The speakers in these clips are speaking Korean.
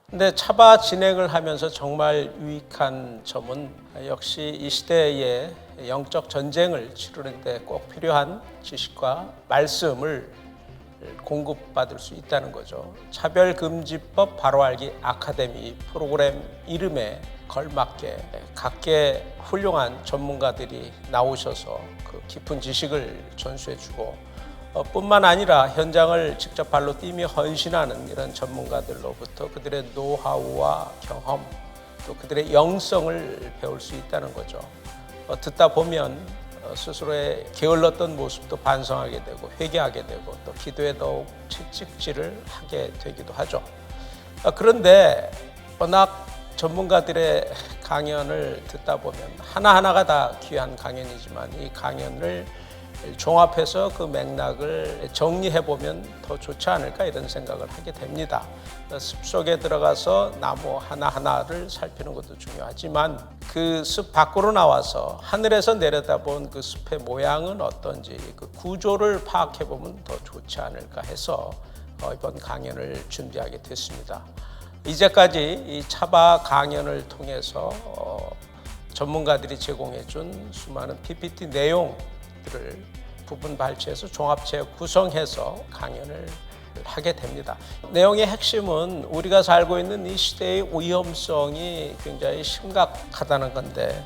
근데 차바 진행을 하면서 정말 유익한 점은 역시 이 시대에 영적 전쟁을 치르는 데 꼭 필요한 지식과 말씀을 공급받을 수 있다는 거죠. 차별금지법 바로알기 아카데미 프로그램 이름에 걸맞게 각계 훌륭한 전문가들이 나오셔서 그 깊은 지식을 전수해주고 뿐만 아니라 현장을 직접 발로 뛰며 헌신하는 이런 전문가들로부터 그들의 노하우와 경험 또 그들의 영성을 배울 수 있다는 거죠. 듣다 보면 스스로의 게을렀던 모습도 반성하게 되고 회개하게 되고 또 기도에 더욱 채찍질을 하게 되기도 하죠. 그런데 워낙 전문가들의 강연을 듣다 보면 하나하나가 다 귀한 강연이지만 이 강연을 종합해서 그 맥락을 정리해보면 더 좋지 않을까 이런 생각을 하게 됩니다. 숲속에 들어가서 나무 하나하나를 살피는 것도 중요하지만 그 숲 밖으로 나와서 하늘에서 내려다본 그 숲의 모양은 어떤지 그 구조를 파악해보면 더 좋지 않을까 해서 이번 강연을 준비하게 됐습니다. 이제까지 이 차바 강연을 통해서 전문가들이 제공해준 수많은 PPT 내용들을 부분 발췌해서 종합체 구성해서 강연을 하게 됩니다. 내용의 핵심은 우리가 살고 있는 이 시대의 위험성이 굉장히 심각하다는 건데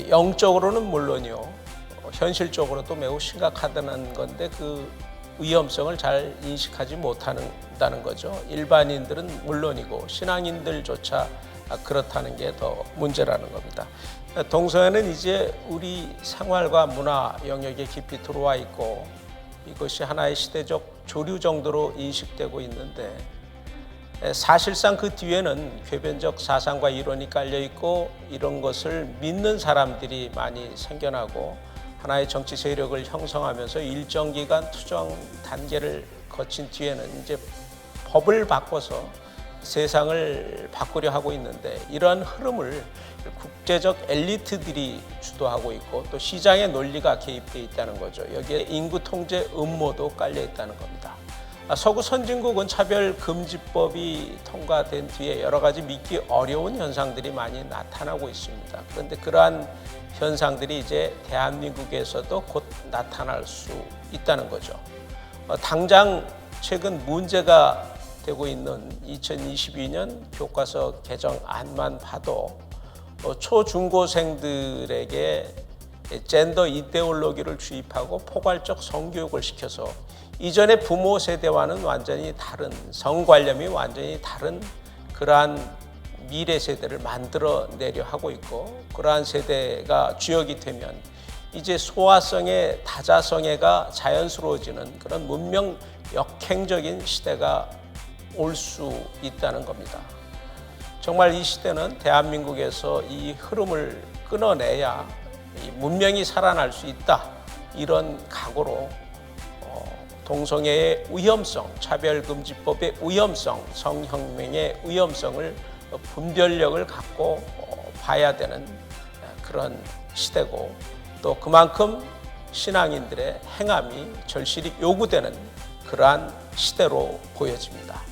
영적으로는 물론이요 현실적으로도 매우 심각하다는 건데 그 위험성을 잘 인식하지 못한다는 거죠. 일반인들은 물론이고 신앙인들조차 그렇다는 게 더 문제라는 겁니다. 동성애는 이제 우리 생활과 문화 영역에 깊이 들어와 있고 이것이 하나의 시대적 조류 정도로 인식되고 있는데 사실상 그 뒤에는 궤변적 사상과 이론이 깔려 있고 이런 것을 믿는 사람들이 많이 생겨나고 하나의 정치 세력을 형성하면서 일정 기간 투정 단계를 거친 뒤에는 이제 법을 바꿔서 세상을 바꾸려 하고 있는데 이러한 흐름을 국제적 엘리트들이 주도하고 있고 또 시장의 논리가 개입되어 있다는 거죠. 여기에 인구 통제 음모도 깔려 있다는 겁니다. 서구 선진국은 차별금지법이 통과된 뒤에 여러 가지 믿기 어려운 현상들이 많이 나타나고 있습니다. 그런데 그러한 현상들이 이제 대한민국에서도 곧 나타날 수 있다는 거죠. 당장 최근 문제가 되고 있는 2022년 교과서 개정안만 봐도 초중고생들에게 젠더 이데올로기를 주입하고 포괄적 성교육을 시켜서 이전의 부모 세대와는 완전히 다른 성관념이 완전히 다른 그러한 미래 세대를 만들어내려 하고 있고 그러한 세대가 주역이 되면 이제 소아성애, 다자성애가 자연스러워지는 그런 문명 역행적인 시대가 올 수 있다는 겁니다. 정말 이 시대는 대한민국에서 이 흐름을 끊어내야 이 문명이 살아날 수 있다. 이런 각오로 동성애의 위험성, 차별금지법의 위험성, 성혁명의 위험성을 분별력을 갖고 봐야 되는 그런 시대고 또 그만큼 신앙인들의 행함이 절실히 요구되는 그러한 시대로 보여집니다.